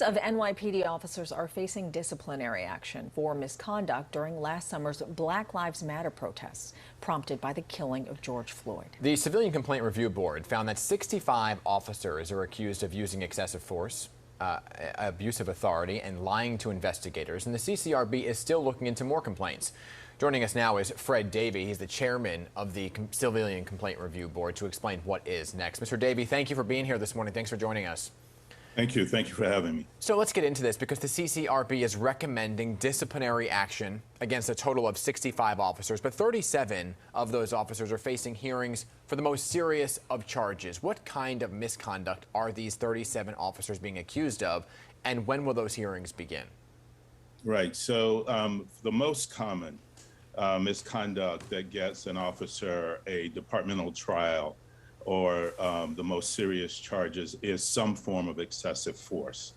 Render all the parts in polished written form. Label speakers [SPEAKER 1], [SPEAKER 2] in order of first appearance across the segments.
[SPEAKER 1] Of NYPD officers are facing disciplinary action for misconduct during last summer's Black Lives Matter protests, prompted by the killing of George Floyd.
[SPEAKER 2] The Civilian Complaint Review Board found that 65 officers are accused of using excessive force, abuse of authority, and lying to investigators, and the CCRB is still looking into more complaints. Joining us now is Fred Davie. He's the chairman of the Civilian Complaint Review Board to explain what is next. Mr. Davie, thank you for being here this morning. Thanks for joining us.
[SPEAKER 3] Thank you. Thank you for having me.
[SPEAKER 2] So let's get into this because the CCRB is recommending disciplinary action against a total of 65 officers, but 37 of those officers are facing hearings for the most serious of charges. What kind of misconduct are these 37 officers being accused of, and when will those hearings begin?
[SPEAKER 3] Right. So the most common misconduct that gets an officer a departmental trial or the most serious charges is some form of excessive force.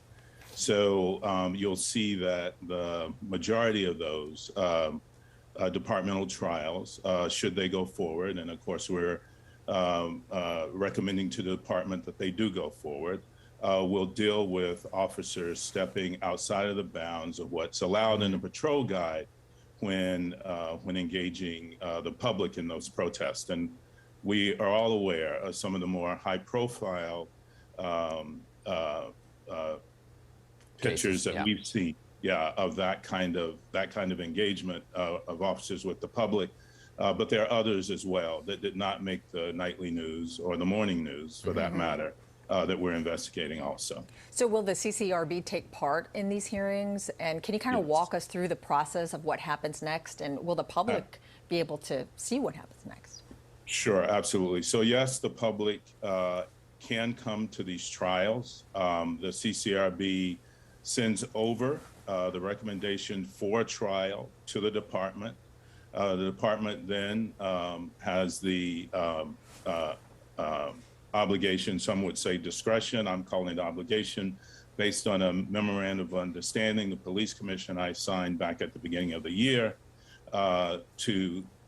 [SPEAKER 3] So you'll see that the majority of those departmental trials, should they go forward, and of course we're recommending to the department that they do go forward, will deal with officers stepping outside of the bounds of what's allowed in the patrol guide when engaging the public in those protests. And we are all aware of some of the more high-profile pictures that we've seen, of that kind of engagement of officers with the public. But there are others as well that did not make the nightly news or the morning news, for that matter, that we're investigating also.
[SPEAKER 1] So will the CCRB take part in these hearings? And can you kind of walk us through the process of what happens next? And will the public be able to see what happens next?
[SPEAKER 3] Sure, absolutely. So yes, the public can come to these trials. The CCRB sends over the recommendation for a trial to the department. The department then has the obligation, some would say discretion, I'm calling it obligation, based on a memorandum of understanding the police commission I signed back at the beginning of the year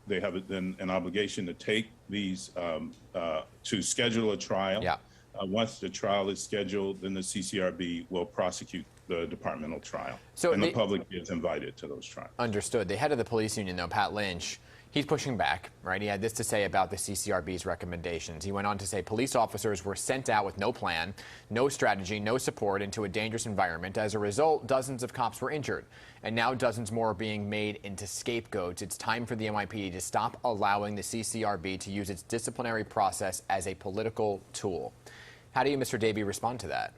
[SPEAKER 3] they have then an obligation to take these, to schedule a trial. Once the trial is scheduled, then the CCRB will prosecute the departmental trial. So and the public is invited to those trials.
[SPEAKER 2] Understood. The head of the police union, though, Pat Lynch, he's pushing back, right? He had this to say about the CCRB's recommendations. He went on to say police officers were sent out with no plan, no strategy, no support into a dangerous environment. As a result, dozens of cops were injured, and now dozens more are being made into scapegoats. It's time for the NYPD to stop allowing the CCRB to use its disciplinary process as a political tool. How do you, Mr. Davie, respond to that?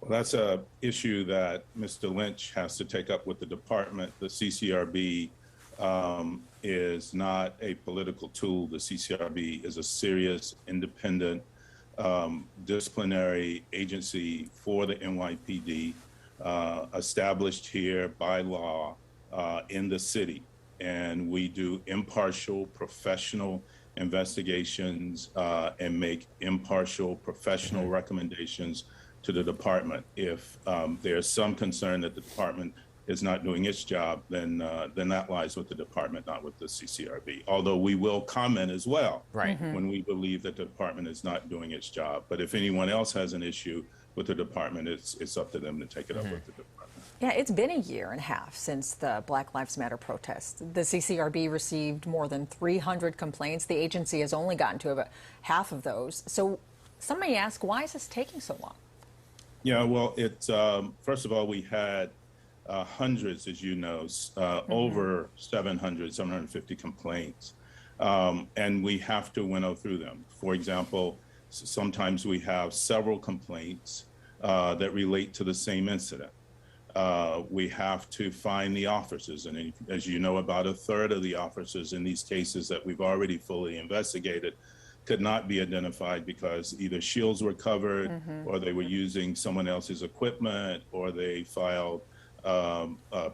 [SPEAKER 3] Well, that's an issue that Mr. Lynch has to take up with the department. The CCRB is not a political tool. The CCRB is a serious, independent, disciplinary agency for the NYPD, established here by law in the city. And we do impartial, professional investigations and make impartial, professional recommendations to the department. If there's some concern that the department is not doing its job, then that lies with the department, not with the CCRB. Although we will comment as well when we believe that the department is not doing its job. But if anyone else has an issue with the department, it's up to them to take it up with the department.
[SPEAKER 1] Yeah, it's been a year and a half since the Black Lives Matter protests. The CCRB received more than 300 complaints. The agency has only gotten to about half of those. So some may ask, why is this taking so long?
[SPEAKER 3] Yeah, well, it's first of all, we had hundreds, as you know, over 750 complaints, and we have to winnow through them. For example, sometimes we have several complaints that relate to the same incident. We have to find the officers, and as you know, about a third of the officers in these cases that we've already fully investigated could not be identified because either shields were covered or they were using someone else's equipment, or they filed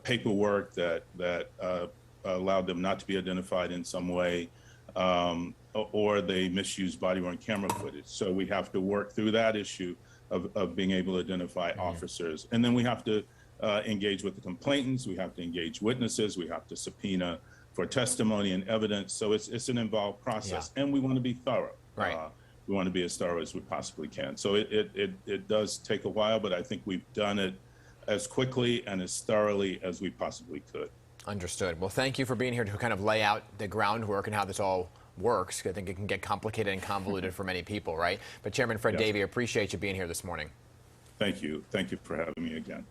[SPEAKER 3] paperwork that allowed them not to be identified in some way, or they misused body-worn camera footage. So we have to work through that issue of being able to identify officers. And then we have to engage with the complainants, we have to engage witnesses, we have to subpoena for testimony and evidence. So it's an involved process, and we want to be thorough. we want to be as thorough as we possibly can. So it does take a while, but I think we've done it as quickly and as thoroughly as we possibly could.
[SPEAKER 2] Understood. Well, thank you for being here to kind of lay out the groundwork and how this all works. I think it can get complicated and convoluted for many people, right? But Chairman Fred Davie, appreciate you being here this morning.
[SPEAKER 3] Thank you. Thank you for having me again.